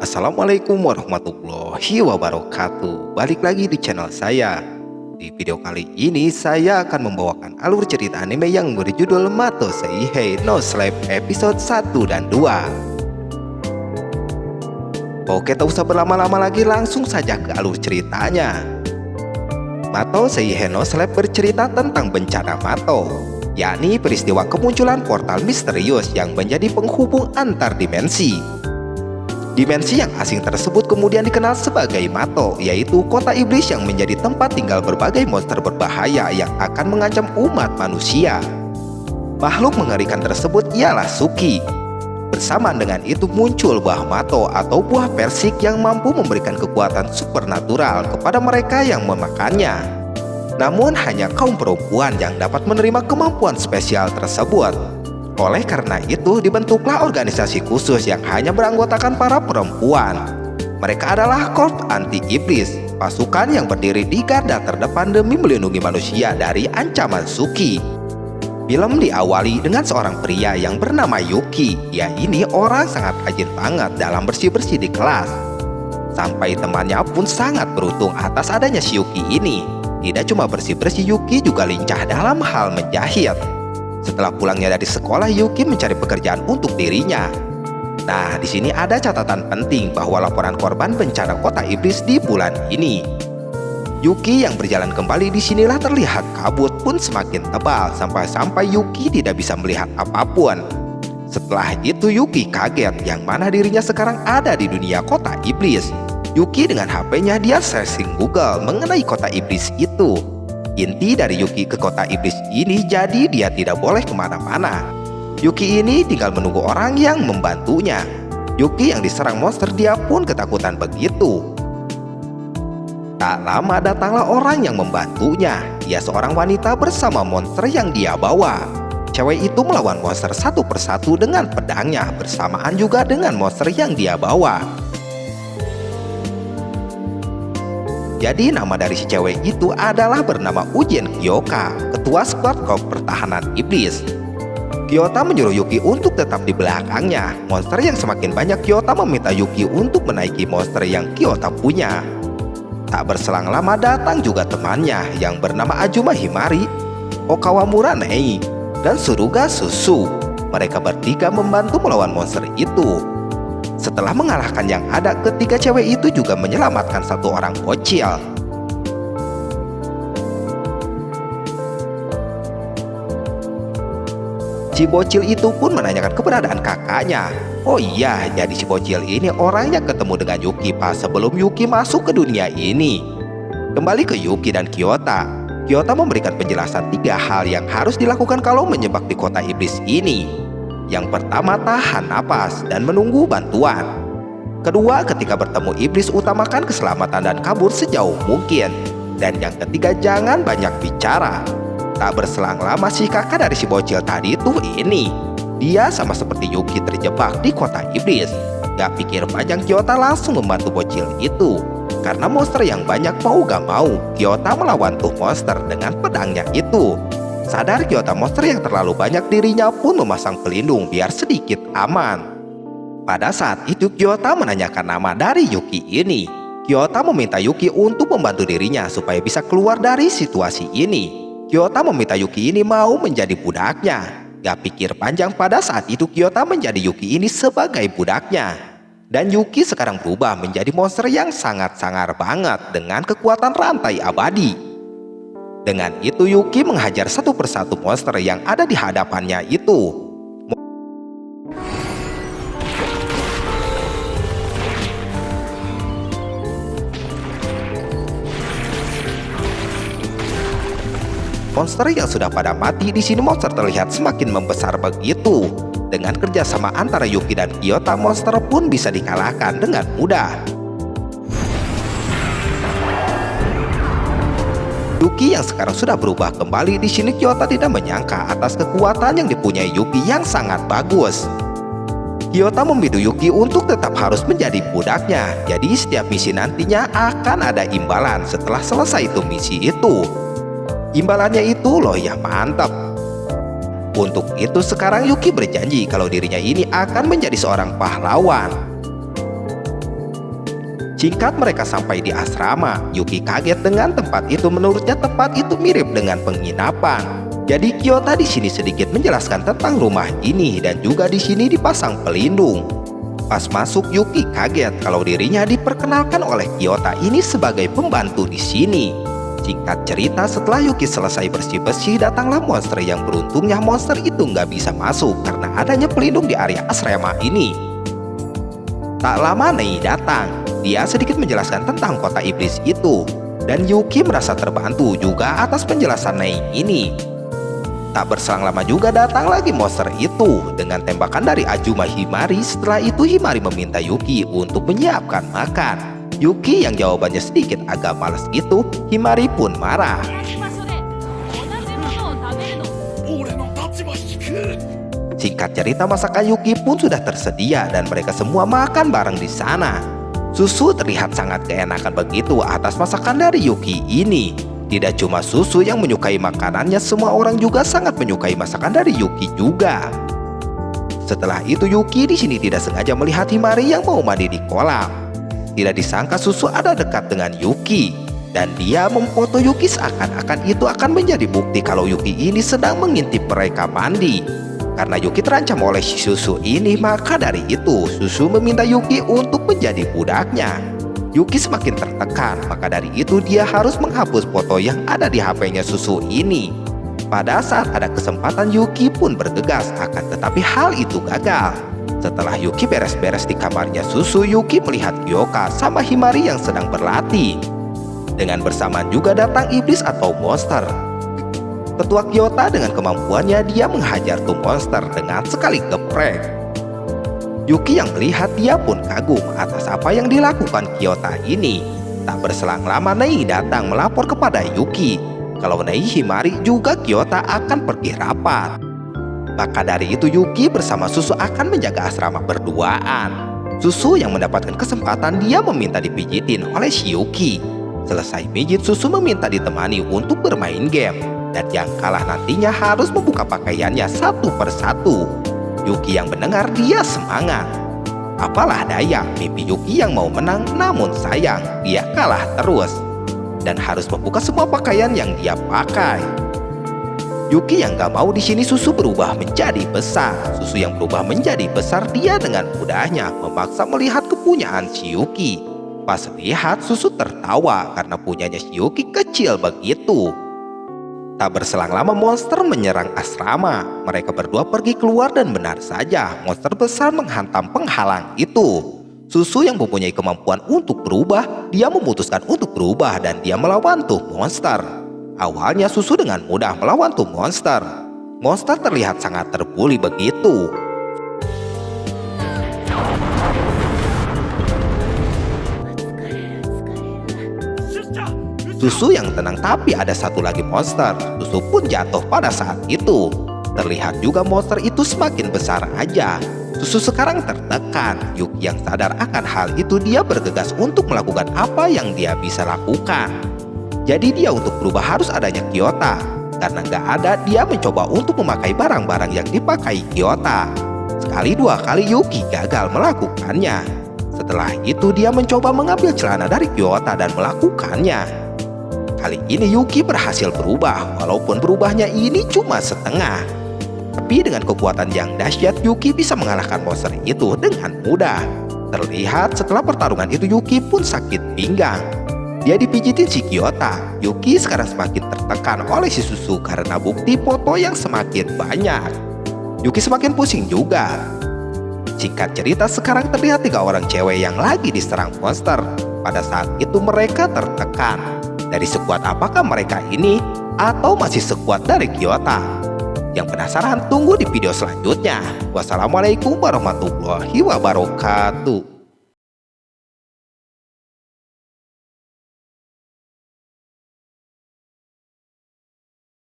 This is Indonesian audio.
Assalamualaikum warahmatullahi wabarakatuh. Balik lagi di channel saya. Di video kali ini saya akan membawakan alur cerita anime yang berjudul Mato Seihei no Sleep episode 1 dan 2. Oke, tak usah berlama-lama lagi, langsung saja ke alur ceritanya. Mato Seihei no Sleep bercerita tentang bencana Mato, yakni peristiwa kemunculan portal misterius yang menjadi penghubung antar dimensi. Dimensi yang asing tersebut kemudian dikenal sebagai Mato, yaitu kota iblis yang menjadi tempat tinggal berbagai monster berbahaya yang akan mengancam umat manusia. Makhluk mengerikan tersebut ialah Suki. Bersamaan dengan itu muncul buah Mato atau buah persik yang mampu memberikan kekuatan supernatural kepada mereka yang memakannya. Namun hanya kaum perempuan yang dapat menerima kemampuan spesial tersebut. Oleh karena itu dibentuklah organisasi khusus yang hanya beranggotakan para perempuan. Mereka adalah Corps Anti-Iblis, pasukan yang berdiri di garda terdepan demi melindungi manusia dari ancaman Suki. Film diawali dengan seorang pria yang bernama Yuki. Ia ini orang sangat rajin banget dalam bersih-bersih di kelas. Sampai temannya pun sangat beruntung atas adanya si Yuki ini. Tidak cuma bersih-bersih, Yuki juga lincah dalam hal menjahit. Setelah pulangnya dari sekolah, Yuki mencari pekerjaan untuk dirinya. Nah, di sini ada catatan penting bahwa laporan korban bencana kota iblis di bulan ini. Yuki yang berjalan kembali di sinilah terlihat kabut pun semakin tebal sampai Yuki tidak bisa melihat apapun. Setelah itu Yuki kaget yang mana dirinya sekarang ada di dunia kota iblis. Yuki dengan HP-nya dia searching Google mengenai kota iblis itu. Inti dari Yuki ke kota iblis ini jadi dia tidak boleh kemana-mana. Yuki ini tinggal menunggu orang yang membantunya. Yuki yang diserang monster dia pun ketakutan begitu. Tak lama datanglah orang yang membantunya. Dia seorang wanita bersama monster yang dia bawa. Cewek itu melawan monster satu persatu dengan pedangnya bersamaan juga dengan monster yang dia bawa. Jadi nama dari si cewek itu adalah bernama Ujin Kyoka, ketua skuad Corps pertahanan iblis. Kyota menyuruh Yuki untuk tetap di belakangnya. Monster yang semakin banyak, Kyota meminta Yuki untuk menaiki monster yang Kyota punya. Tak berselang lama datang juga temannya yang bernama Azuma Himari, Okawamura Nei, dan Suruga Susu. Mereka bertiga membantu melawan monster itu. Setelah mengalahkan yang ada, ketiga cewek itu juga menyelamatkan satu orang bocil. Si bocil itu pun menanyakan keberadaan kakaknya. Oh iya, jadi si bocil ini orangnya ketemu dengan Yuki pas sebelum Yuki masuk ke dunia ini. Kembali ke Yuki dan Kyota. Kyota memberikan penjelasan 3 hal yang harus dilakukan kalau menjebak di kota iblis ini. Yang pertama, tahan napas dan menunggu bantuan. Kedua, ketika bertemu iblis utamakan keselamatan dan kabur sejauh mungkin. Dan yang ketiga, jangan banyak bicara. Tak berselang lama si kakak dari si bocil tadi tuh ini. Dia sama seperti Yuki terjebak di kota iblis. Gak pikir panjang, Kyota langsung membantu bocil itu. Karena monster yang banyak mau gak mau, Kyota melawan tuh monster dengan pedangnya itu. Sadar Kyota monster yang terlalu banyak, dirinya pun memasang pelindung biar sedikit aman. Pada saat itu Kyota menanyakan nama dari Yuki ini. Kyota meminta Yuki untuk membantu dirinya supaya bisa keluar dari situasi ini. Kyota meminta Yuki ini mau menjadi budaknya. Gak pikir panjang, pada saat itu Kyota menjadi Yuki ini sebagai budaknya. Dan Yuki sekarang berubah menjadi monster yang sangat sangar banget dengan kekuatan rantai abadi. Dengan itu Yuki menghajar satu persatu monster yang ada di hadapannya itu. Monster yang sudah pada mati, di sini monster terlihat semakin membesar begitu. Dengan kerjasama antara Yuki dan Kyota, monster pun bisa dikalahkan dengan mudah. Yuki yang sekarang sudah berubah kembali, di sini Kyota tidak menyangka atas kekuatan yang dipunyai Yuki yang sangat bagus. Kyota membidu Yuki untuk tetap harus menjadi budaknya. Jadi setiap misi nantinya akan ada imbalan setelah selesai itu misi itu. Imbalannya itu loh ya mantap. Untuk itu sekarang Yuki berjanji kalau dirinya ini akan menjadi seorang pahlawan. Singkat mereka sampai di asrama, Yuki kaget dengan tempat itu. Menurutnya tempat itu mirip dengan penginapan. Jadi Kyota di sini sedikit menjelaskan tentang rumah ini dan juga di sini dipasang pelindung. Pas masuk, Yuki kaget kalau dirinya diperkenalkan oleh Kyota ini sebagai pembantu di sini. Singkat cerita, setelah Yuki selesai bersih-bersih, datanglah monster yang beruntungnya monster itu nggak bisa masuk karena adanya pelindung di area asrama ini. Tak lama Nei datang. Dia sedikit menjelaskan tentang kota iblis itu, dan Yuki merasa terbantu juga atas penjelasan Nei ini. Tak berselang lama juga datang lagi monster itu dengan tembakan dari Azuma Himari. Setelah itu Himari meminta Yuki untuk menyiapkan makan. Yuki yang jawabannya sedikit agak malas gitu, Himari pun marah. Singkat cerita, masakan Yuki pun sudah tersedia dan mereka semua makan bareng di sana. Susu terlihat sangat keenakan begitu atas masakan dari Yuki ini. Tidak cuma Susu yang menyukai makanannya, semua orang juga sangat menyukai masakan dari Yuki juga. Setelah itu Yuki di sini tidak sengaja melihat Himari yang mau mandi di kolam. Tidak disangka Susu ada dekat dengan Yuki dan dia memfoto Yuki seakan-akan itu akan menjadi bukti kalau Yuki ini sedang mengintip mereka mandi. Karena Yuki terancam oleh si Susu ini, maka dari itu Susu meminta Yuki untuk menjadi budaknya. Yuki semakin tertekan, maka dari itu dia harus menghapus foto yang ada di HP-nya Susu ini. Pada saat ada kesempatan Yuki pun bergegas, akan tetapi hal itu gagal. Setelah Yuki beres-beres di kamarnya Susu, Yuki melihat Kyoka sama Himari yang sedang berlatih. Dengan bersamaan juga datang iblis atau monster. Ketua Kyota dengan kemampuannya dia menghajar tuh monster dengan sekali geprek. Yuki yang melihat dia pun kagum atas apa yang dilakukan Kyota ini. Tak berselang lama Nei datang melapor kepada Yuki kalau Nei, Himari juga Kyota akan pergi rapat. Maka dari itu Yuki bersama Susu akan menjaga asrama berduaan. Susu yang mendapatkan kesempatan dia meminta dipijitin oleh si Yuki. Selesai pijit, Susu meminta ditemani untuk bermain game. Dan yang kalah nantinya harus membuka pakaiannya satu persatu. Yuki yang mendengar dia semangat. Apalah daya, mimpi Yuki yang mau menang, namun sayang dia kalah terus. Dan harus membuka semua pakaian yang dia pakai. Yuki yang gak mau di sini Susu berubah menjadi besar. Susu yang berubah menjadi besar, dia dengan mudahnya memaksa melihat kepunyaan si Yuki. Pas lihat Susu tertawa karena punyanya si Yuki kecil begitu. Tak berselang lama monster menyerang asrama. Mereka berdua pergi keluar dan benar saja monster besar menghantam penghalang itu. Susu yang mempunyai kemampuan untuk berubah, dia memutuskan untuk berubah dan dia melawan tuh monster. Awalnya Susu dengan mudah melawan tuh monster. Monster terlihat sangat terbuli begitu. Susu yang tenang, tapi ada satu lagi monster. Susu pun jatuh pada saat itu. Terlihat juga monster itu semakin besar aja. Susu sekarang tertekan. Yuki yang sadar akan hal itu, dia bergegas untuk melakukan apa yang dia bisa lakukan. Jadi dia untuk berubah harus adanya Kyota. Karena nggak ada, dia mencoba untuk memakai barang-barang yang dipakai Kyota. Sekali dua kali Yuki gagal melakukannya. Setelah itu dia mencoba mengambil celana dari Kyota dan melakukannya. Kali ini Yuki berhasil berubah, walaupun berubahnya ini cuma setengah. Tapi dengan kekuatan yang dahsyat, Yuki bisa mengalahkan monster itu dengan mudah. Terlihat setelah pertarungan itu Yuki pun sakit pinggang. Dia dipijitin si Kyota. Yuki sekarang semakin tertekan oleh si Susu karena bukti foto yang semakin banyak. Yuki semakin pusing juga. Singkat cerita, sekarang terlihat 3 orang cewek yang lagi diserang monster. Pada saat itu mereka tertekan. Dari sekuat apakah mereka ini atau masih sekuat dari Kyota? Yang penasaran tunggu di video selanjutnya. Wassalamualaikum warahmatullahi wabarakatuh.